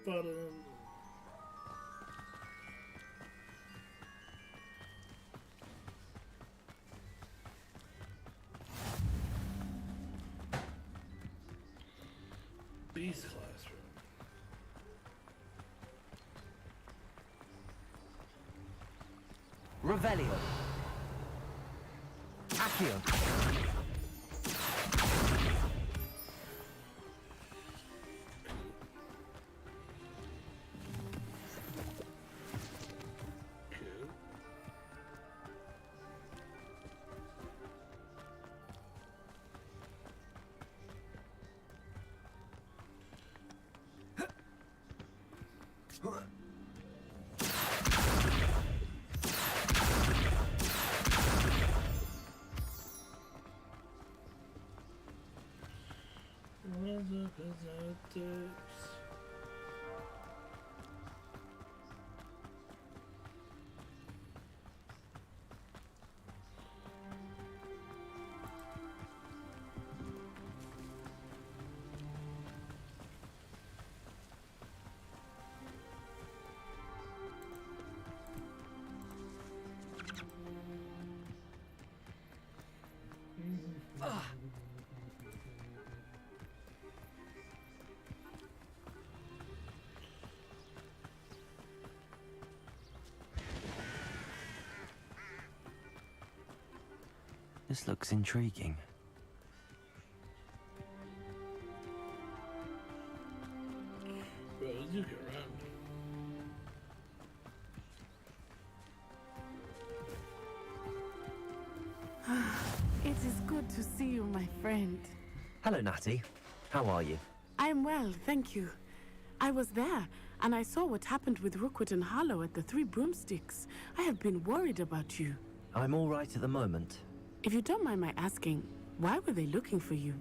button. Beast classroom. Revelio. Accio. Weather Cosmetics. This looks intriguing. Bro, you get around. It is good to see you, my friend. Hello, Natty. How are you? I'm well, thank you. I was there, and I saw what happened with Rookwood and Harlow at the Three Broomsticks. I have been worried about you. I'm all right at the moment. If you don't mind my asking, why were they looking for you?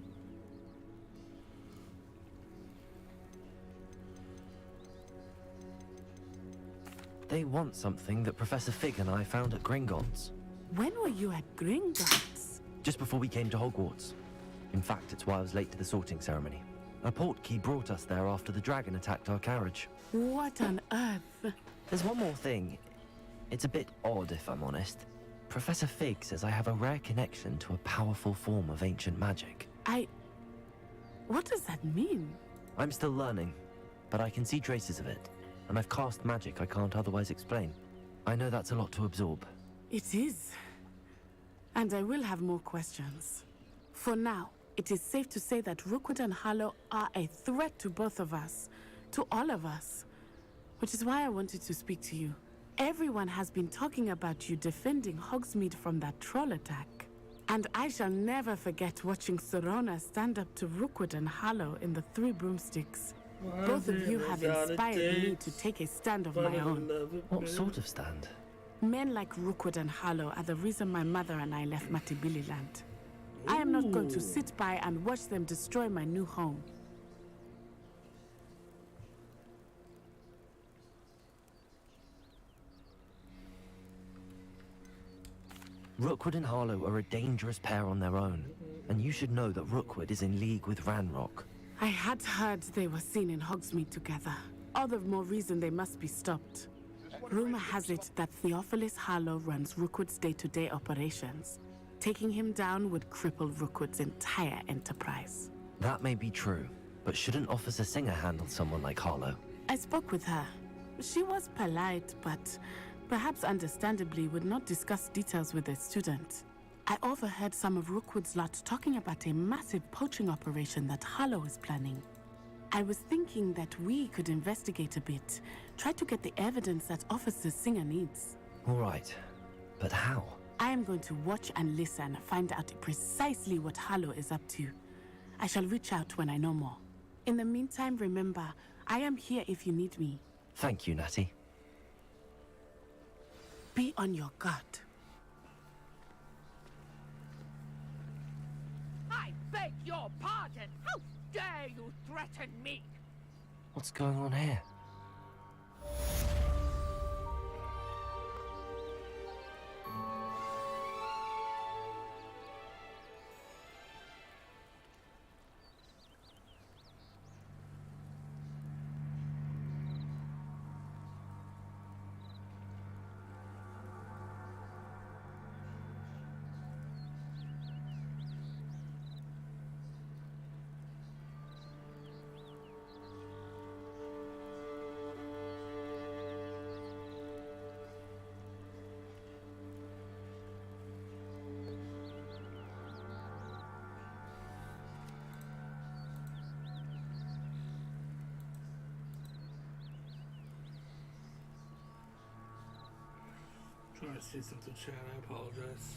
They want something that Professor Fig and I found at Gringotts. When were you at Gringotts? Just before we came to Hogwarts. In fact, it's why I was late to the sorting ceremony. A portkey brought us there after the dragon attacked our carriage. What on earth? There's one more thing. It's a bit odd, if I'm honest. Professor Fig says I have a rare connection to a powerful form of ancient magic. What does that mean? I'm still learning, but I can see traces of it. And I've cast magic I can't otherwise explain. I know that's a lot to absorb. It is. And I will have more questions. For now, it is safe to say that Rookwood and Harlow are a threat to both of us. To all of us. Which is why I wanted to speak to you. Everyone has been talking about you defending Hogsmeade from that troll attack. And I shall never forget watching Sorona stand up to Rookwood and Harlow in the Three Broomsticks. Both of you have inspired me to take a stand of my own. What sort of stand? Men like Rookwood and Harlow are the reason my mother and I left Matibililand. I am not going to sit by and watch them destroy my new home. Rookwood and Harlow are a dangerous pair on their own, and you should know that Rookwood is in league with Ranrock. I had heard they were seen in Hogsmeade together. All the more reason they must be stopped. Rumor has it that Theophilus Harlow runs Rookwood's day-to-day operations. Taking him down would cripple Rookwood's entire enterprise. That may be true, but shouldn't Officer Singer handle someone like Harlow? I spoke with her. She was polite, but perhaps understandably would not discuss details with a student. I overheard some of Rookwood's lot talking about a massive poaching operation that Harlow is planning. I was thinking that we could investigate a bit, try to get the evidence that Officer Singer needs. All right, but how? I am going to watch and listen, find out precisely what Harlow is up to. I shall reach out when I know more. In the meantime, remember, I am here if you need me. Thank you, Natty. Be on your guard. I beg your pardon! How dare you threaten me? What's going on here? Trying to see something, chat. I apologize.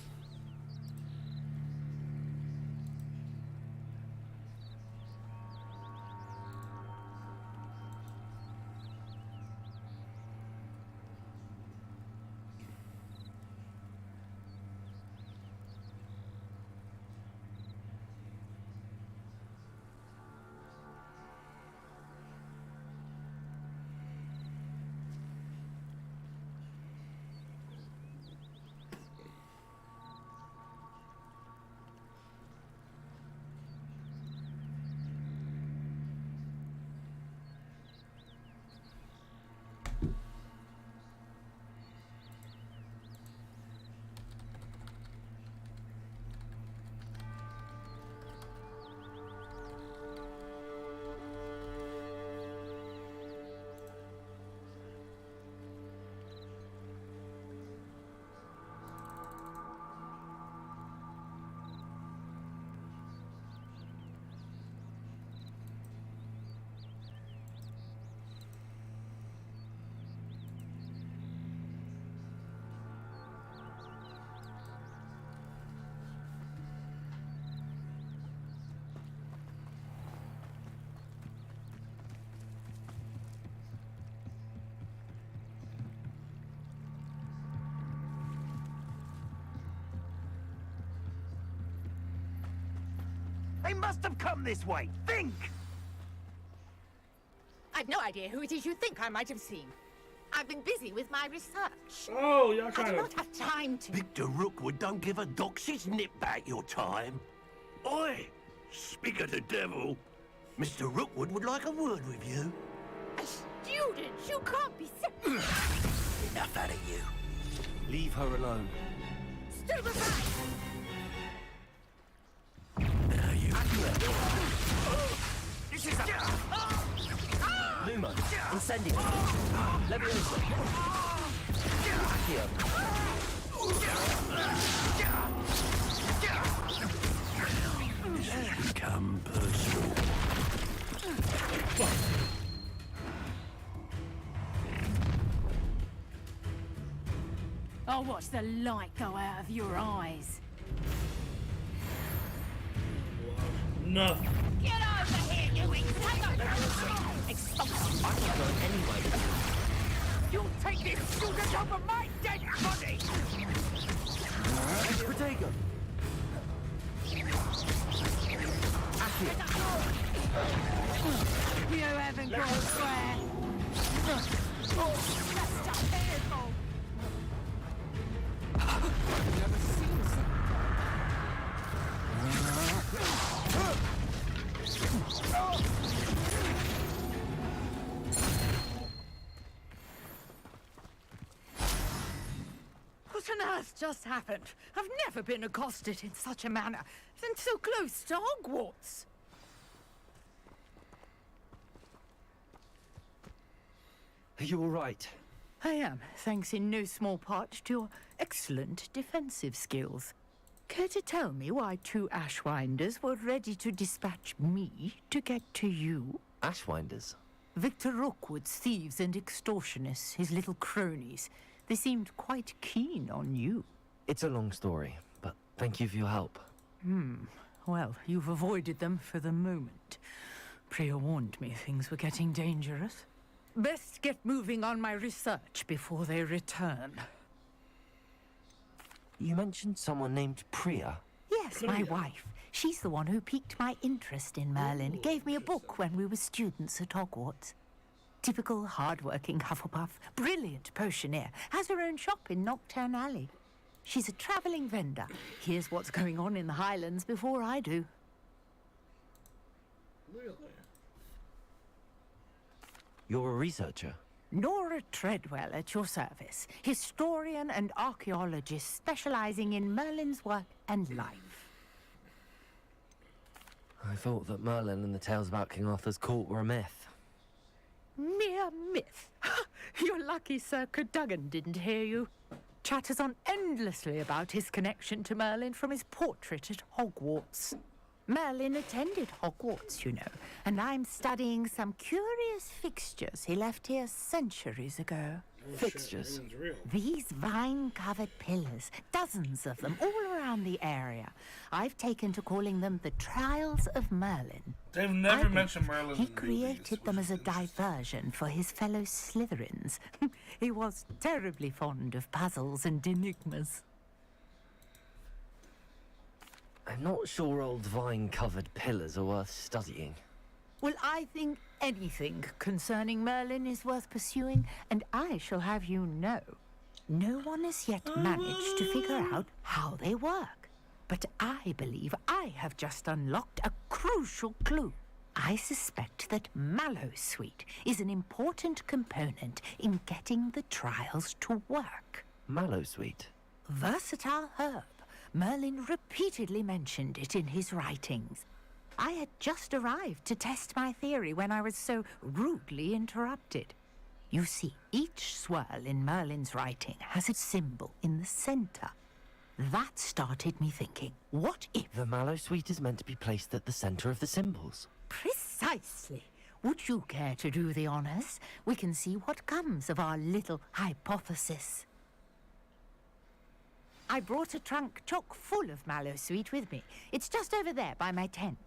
They must have come this way. Think! I've no idea who it is you think I might have seen. I've been busy with my research. Oh, y'all I trying do to. not have time to. Victor Rookwood don't give a doxy's nip back your time. Oi! Speak of the devil. Mr. Rookwood would like a word with you. A student? You can't be so... Enough out of you. Leave her alone. Step aside! Now you... This is a... Luma, incendio. Leviosa. Accio. This has become personal. I'll watch the light go out of your eyes. No. Get over here, you entanglement! Expulsion! I can go anyway. You'll take this student over my dead body! Protego. You haven't got a swear. That's just painful! What on earth just happened? I've never been accosted in such a manner, and so close to Hogwarts. Are you all right? I am, thanks in no small part to your excellent defensive skills. Care to tell me why two Ashwinders were ready to dispatch me to get to you? Ashwinders. Victor Rookwood's thieves and extortionists, his little cronies. They seemed quite keen on you. It's a long story, but thank you for your help. Well, you've avoided them for the moment. Priya warned me things were getting dangerous. Best get moving on my research before they return. You mentioned someone named Priya. Yes, my wife. She's the one who piqued my interest in Merlin. Gave me a book when we were students at Hogwarts. Typical hard-working Hufflepuff, brilliant potioneer, has her own shop in Nocturne Alley. She's a travelling vendor. Here's what's going on in the Highlands before I do. Really? You're a researcher. Nora Treadwell at your service, historian and archaeologist specialising in Merlin's work and life. I thought that Merlin and the tales about King Arthur's court were a myth. Mere myth. You're lucky Sir Cadogan didn't hear you. Chatters on endlessly about his connection to Merlin from his portrait at Hogwarts. Merlin attended Hogwarts, you know, and I'm studying some curious fixtures he left here centuries ago. Oh, Fixtures. Shit, real. These vine-covered pillars, dozens of them all around the area. I've taken to calling them the Trials of Merlin. They've I never believe mentioned Merlin. He in created movies, them which as is a interesting. diversion for his fellow Slytherins. He was terribly fond of puzzles and enigmas. I'm not sure old vine-covered pillars are worth studying. Well, I think anything concerning Merlin is worth pursuing, and I shall have you know, no one has yet managed to figure out how they work. But I believe I have just unlocked a crucial clue. I suspect that Mallowsweet is an important component in getting the trials to work. Mallowsweet. Versatile herb. Merlin repeatedly mentioned it in his writings. I had just arrived to test my theory when I was so rudely interrupted. You see, each swirl in Merlin's writing has a symbol in the center. That started me thinking, what if... The Mallowsweet is meant to be placed at the center of the symbols. Precisely. Would you care to do the honors? We can see what comes of our little hypothesis. I brought a trunk chock full of Mallowsweet with me. It's just over there by my tent.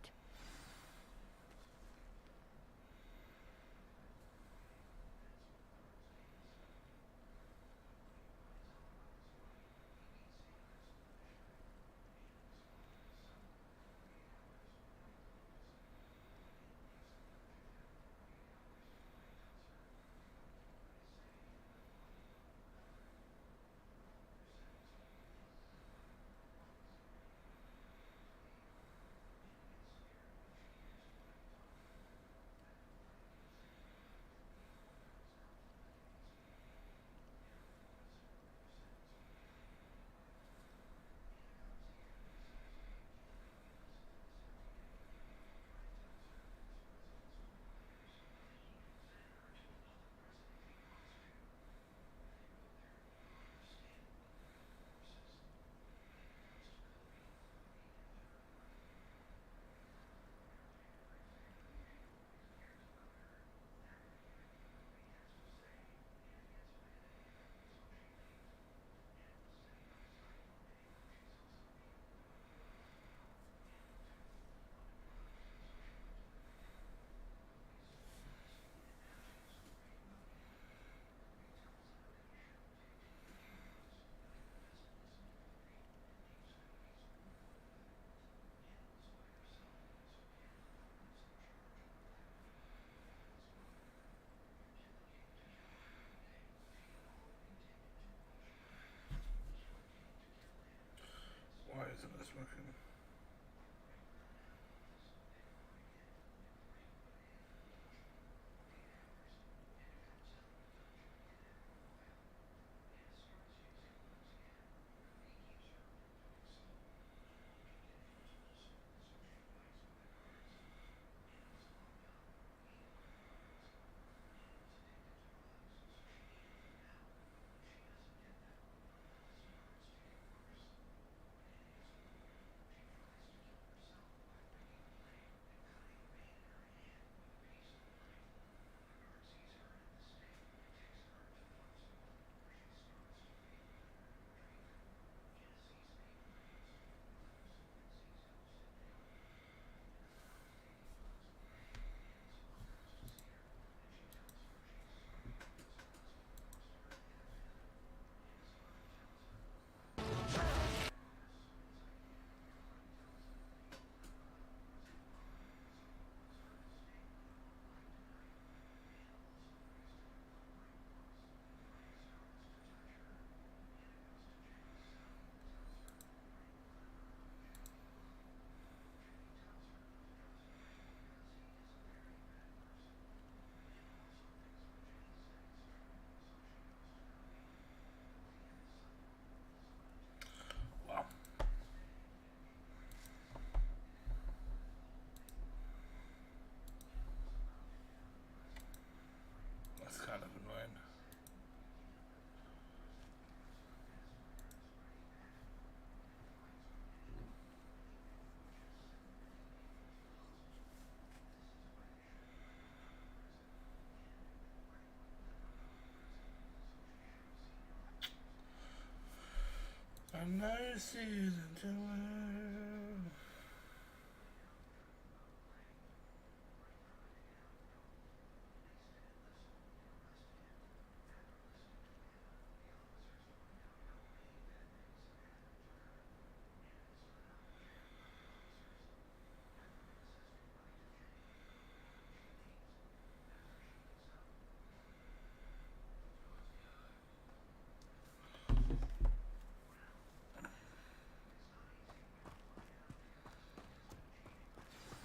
I know you see it until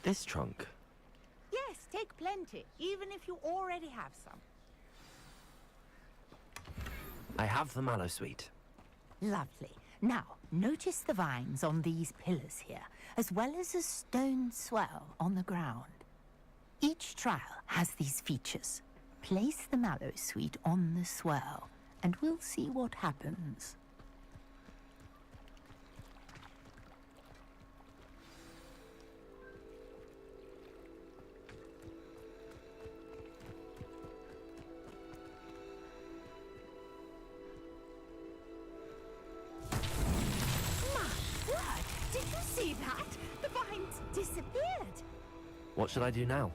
This trunk. Yes, take plenty, even if you already have some. I have the mallow sweet. Lovely. Now, notice the vines on these pillars here, as well as a stone swell on the ground. Each trial has these features. Place the mallow sweet on the swell, and we'll see what happens. Did you see that? The vines disappeared. What should I do now?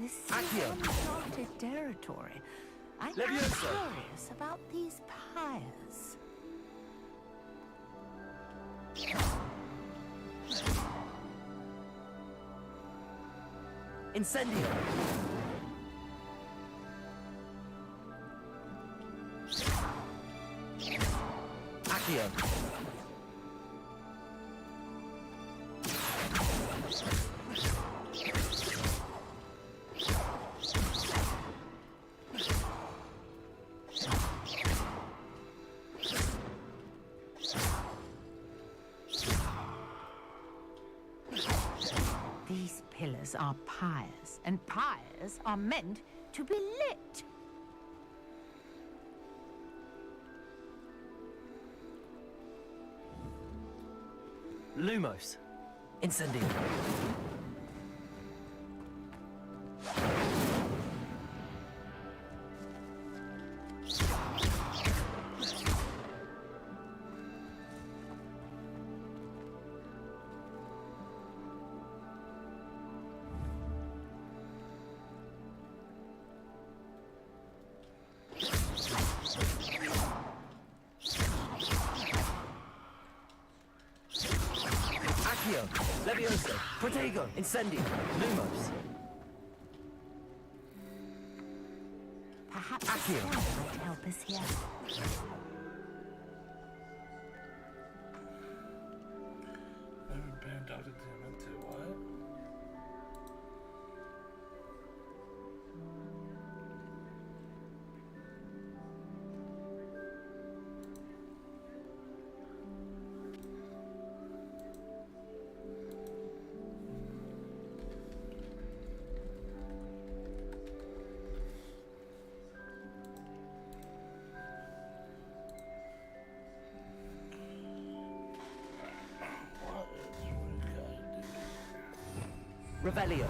This is Accio. uncharted territory. I'm Leviosa. curious about these pyres. Incendio! Accio! These pillars are pyres, and pyres are meant to be lit. Lumos! Incendio! Accio! Leviosa! Protego! Incendio! Lumos! Perhaps Accio. the swell might help us here. Never been Dr. Demented, what? What is we gotta do? Revelio!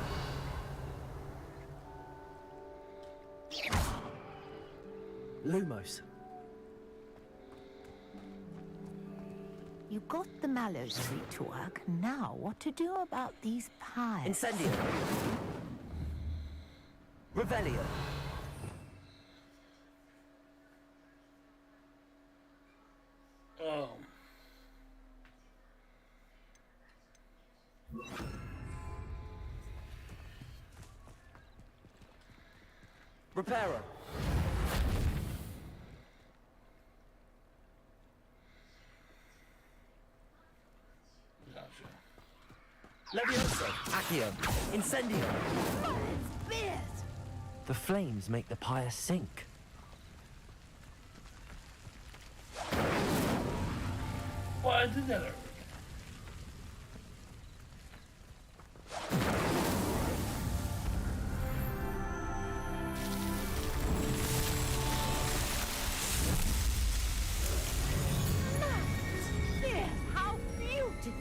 Lumos! You got the mallow sweet to work. Now, what to do about these pyres? Incendio! Revelio! Oh. Reparo! Gotcha. Leviosa! Accio! Incendio! Beard! The flames make the pyre sink. Well, I did that already. Beard, how beautiful!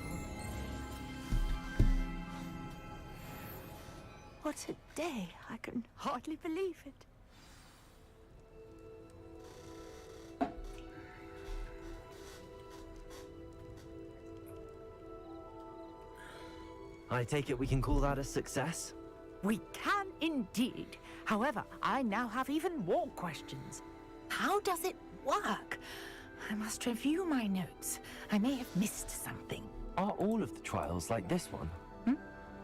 What a day! I can hardly believe it. I take it we can call that a success? We can indeed. However, I now have even more questions. How does it work? I must review my notes. I may have missed something. Are all of the trials like this one?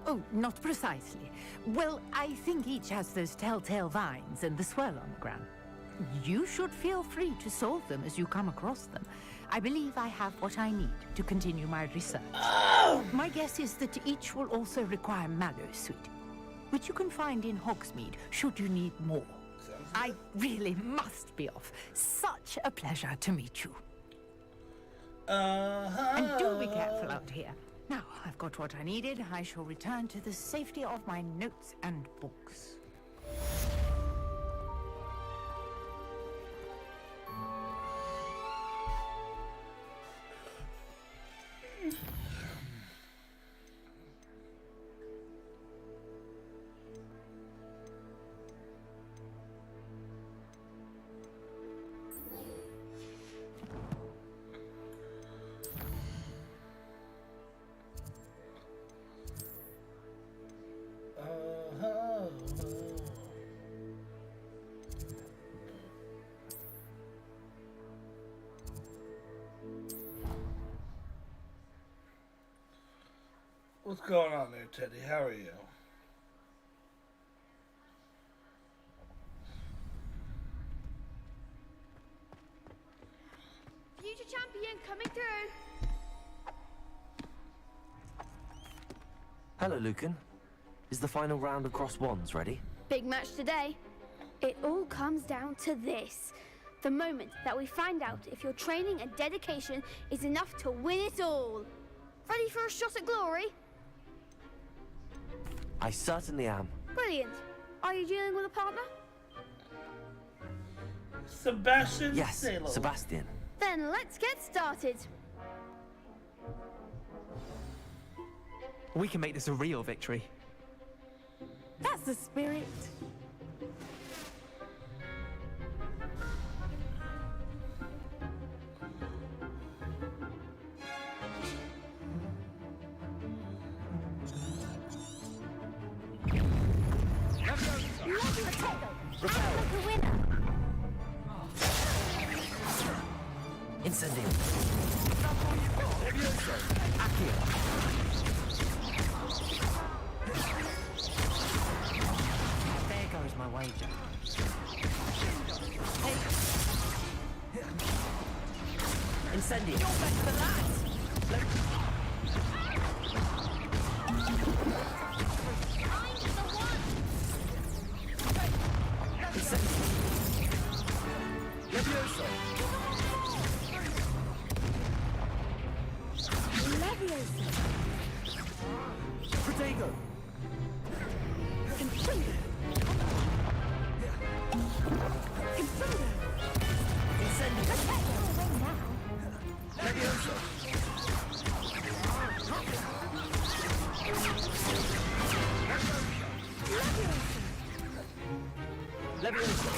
Oh, not precisely. Well, I think each has those telltale vines and the swirl on the ground. You should feel free to solve them as you come across them. I believe I have what I need to continue my research. My guess is that each will also require mallow sweet, which you can find in Hogsmeade should you need more. I really must be off. Such a pleasure to meet you. And do be careful out here. Now, I've got what I needed. I shall return to the safety of my notes and books. What's going on there, Teddy? How are you? Future champion coming through. Hello, Lucan. Is the final round across wands ready? Big match today. It all comes down to this. The moment that we find out if your training and dedication is enough to win it all. Ready for a shot at glory? I certainly am. Brilliant. Are you dealing with a partner? Sebastian Yes, Salo. Sebastian. Then let's get started. We can make this a real victory. That's the spirit. Incendio. Accio. There goes my wager. Incendio. Levioso. Protego. Levioso. Levioso.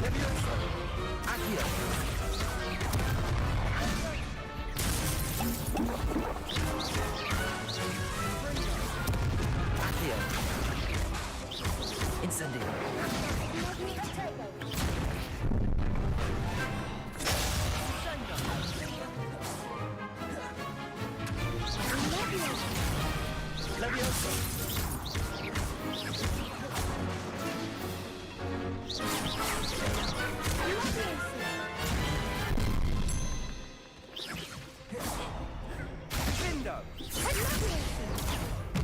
Levioso. Accio. Accio. Incendio. Levioso. Lindo.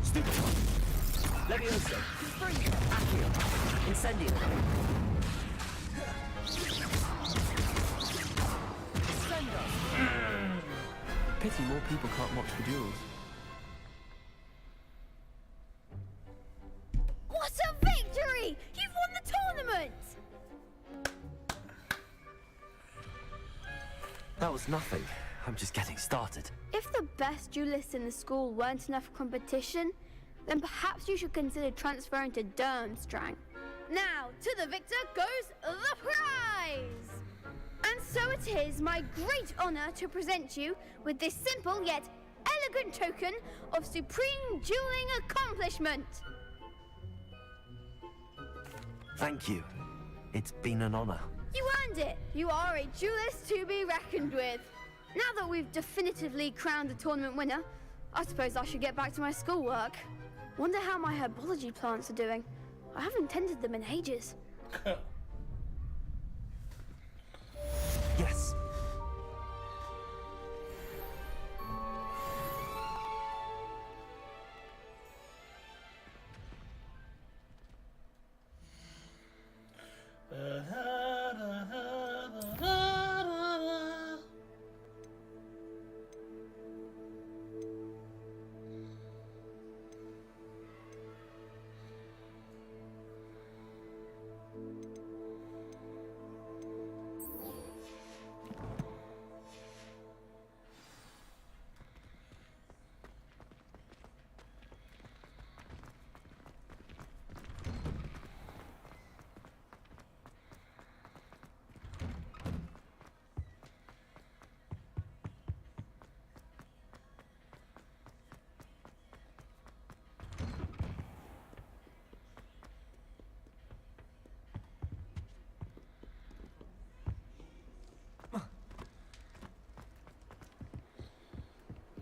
Stupid. Levioso. Accio. Incendio. Pity more people can't watch the duels. What a victory! You've won the tournament! That was nothing. I'm just getting started. If the best duelists in the school weren't enough competition, then perhaps you should consider transferring to Durmstrang. Now, to the victor goes the prize! And so it is my great honor to present you with this simple yet elegant token of supreme dueling accomplishment. Thank you. It's been an honor. You earned it. You are a duelist to be reckoned with. Now that we've definitively crowned the tournament winner, I suppose I should get back to my schoolwork. Wonder how my herbology plants are doing. I haven't tended them in ages. Yes.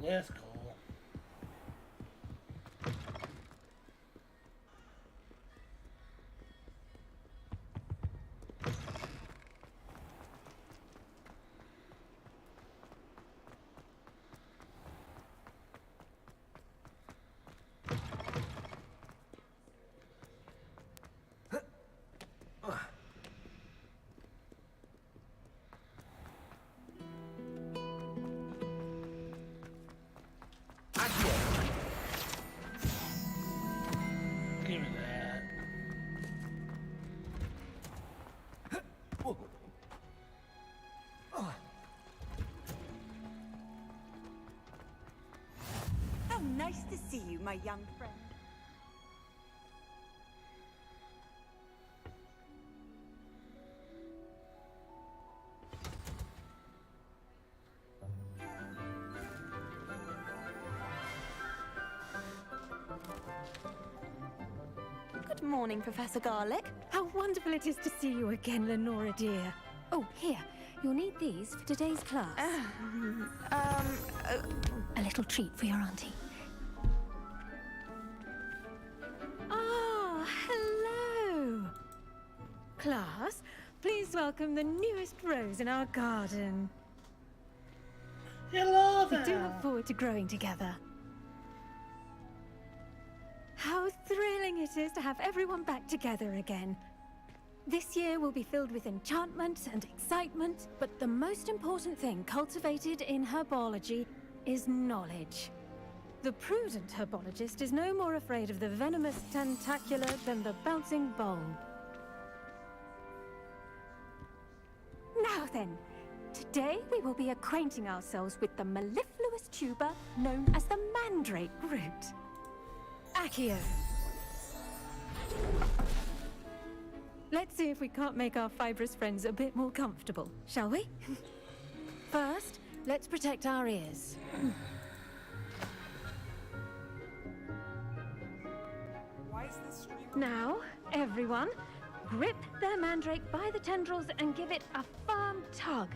That's cool. Give me that. How nice to see you, my young friend. Good morning, Professor Garlick. How wonderful it is to see you again, Lenora dear. Oh, here. You'll need these for today's class. A little treat for your auntie. Ah, hello. Class, please welcome the newest rose in our garden. Hello We do there. look forward to growing together. How thrilling it is to have everyone back together again. This year will be filled with enchantment and excitement, but the most important thing cultivated in herbology is knowledge. The prudent herbologist is no more afraid of the venomous tentacular than the bouncing bulb. Now then, today we will be acquainting ourselves with the mellifluous tuber known as the mandrake root. Accio. Let's see if we can't make our fibrous friends a bit more comfortable, shall we? First, let's protect our ears. Now, everyone, grip their mandrake by the tendrils and give it a firm tug.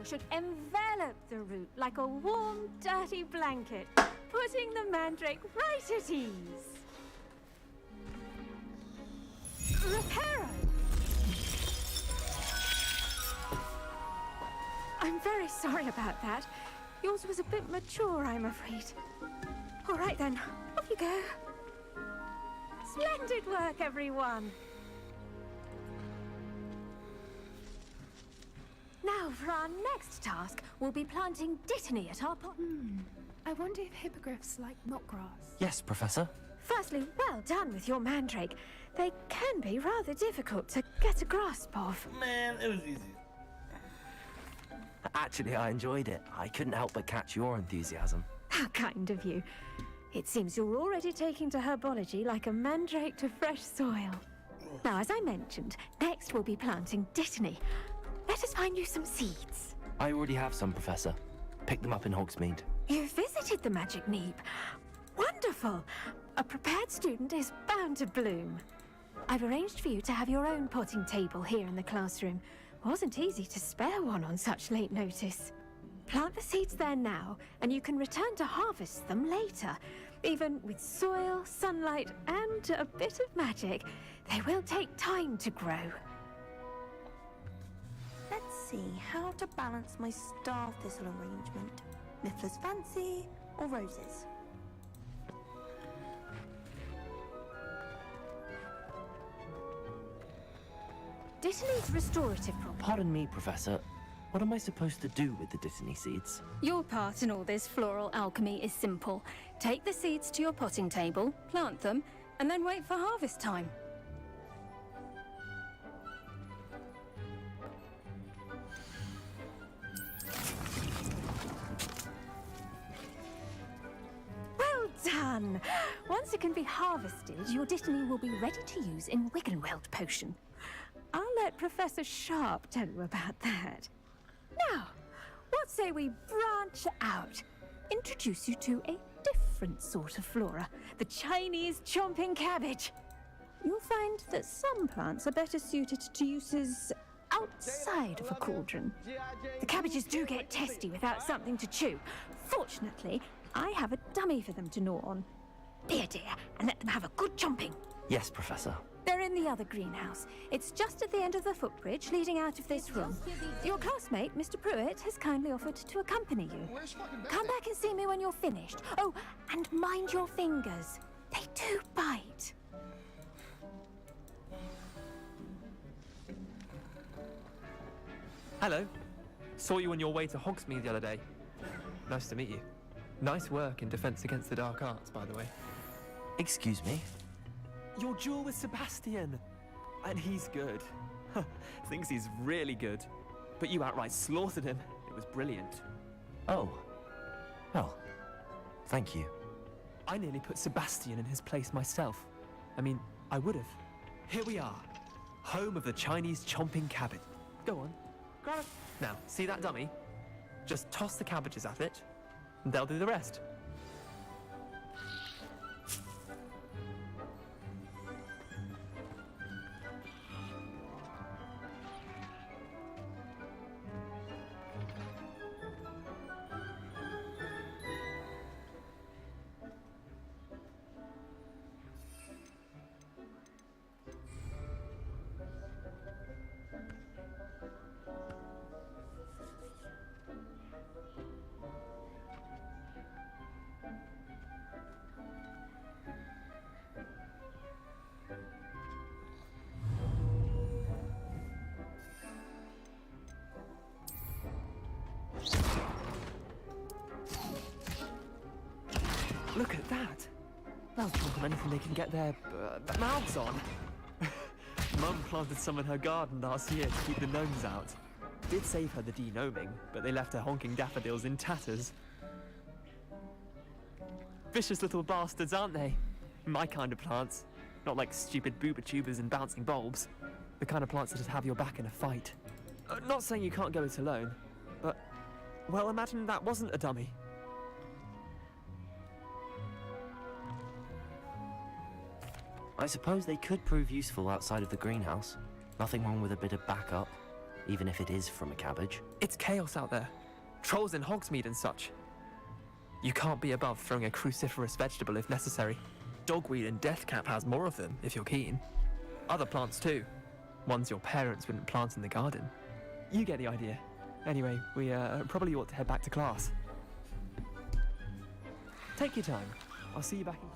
should envelop the root like a warm, dirty blanket, putting the mandrake right at ease. Reparo! I'm very sorry about that. Yours was a bit mature, I'm afraid. All right then, off you go. Splendid work, everyone! Now, for our next task, we'll be planting dittany at our pot. I wonder if hippogriffs like knotgrass. Yes, Professor. Firstly, well done with your mandrake. They can be rather difficult to get a grasp of. Man, it was easy. Actually, I enjoyed it. I couldn't help but catch your enthusiasm. How kind of you. It seems you're already taking to herbology like a mandrake to fresh soil. Now, as I mentioned, next we'll be planting dittany. Let us find you some seeds. I already have some, Professor. Picked them up in Hogsmeade. You visited the Magic Neep. Wonderful! A prepared student is bound to bloom. I've arranged for you to have your own potting table here in the classroom. Wasn't easy to spare one on such late notice. Plant the seeds there now, and you can return to harvest them later. Even with soil, sunlight, and a bit of magic, they will take time to grow. Let's see how to balance my star thistle arrangement. Mifflin's fancy or roses? Dittany's restorative property. Pardon me, Professor. What am I supposed to do with the dittany seeds? Your part in all this floral alchemy is simple. Take the seeds to your potting table, plant them, and then wait for harvest time. Well done! Once it can be harvested, your dittany will be ready to use in Wiggenweld potion. I'll let Professor Sharp tell you about that. Now, what say we branch out? Introduce you to a different sort of flora, the Chinese chomping cabbage. You'll find that some plants are better suited to uses outside of a cauldron. The cabbages do get testy without something to chew. Fortunately, I have a dummy for them to gnaw on. Dear, and let them have a good chomping. Yes, Professor. They're in the other greenhouse. It's just at the end of the footbridge leading out of this room. Your classmate, Mr. Pruitt, has kindly offered to accompany you. Come back and see me when you're finished. Oh, and mind your fingers. They do bite. Hello. Saw you on your way to Hogsmeade the other day. Nice to meet you. Nice work in Defense Against the Dark Arts, by the way. Excuse me? Your duel with Sebastian! And he's good. Thinks he's really good. But you outright slaughtered him. It was brilliant. Oh. Well, thank you. I nearly put Sebastian in his place myself. I mean, I would have. Here we are. Home of the Chinese chomping cabbage. Go on. Grab it. Now, see that dummy? Just toss the cabbages at it, and they'll do the rest. Look at that! They'll chomp on anything they can get their mouths on. Mum planted some in her garden last year to keep the gnomes out. Did save her the de-gnoming, but they left her honking daffodils in tatters. Vicious little bastards, aren't they? My kind of plants. Not like stupid booba tubers and bouncing bulbs. The kind of plants that'd have your back in a fight. Not saying you can't go it alone, but... well, imagine that wasn't a dummy. I suppose they could prove useful outside of the greenhouse. Nothing wrong with a bit of backup. even if it is from a cabbage. It's chaos out there. Trolls in Hogsmeade and such. You can't be above throwing a cruciferous vegetable if necessary. Dogweed and deathcap has more of them, if you're keen. Other plants too. Ones your parents wouldn't plant in the garden. You get the idea. Anyway, we probably ought to head back to class. Take your time. I'll see you back in...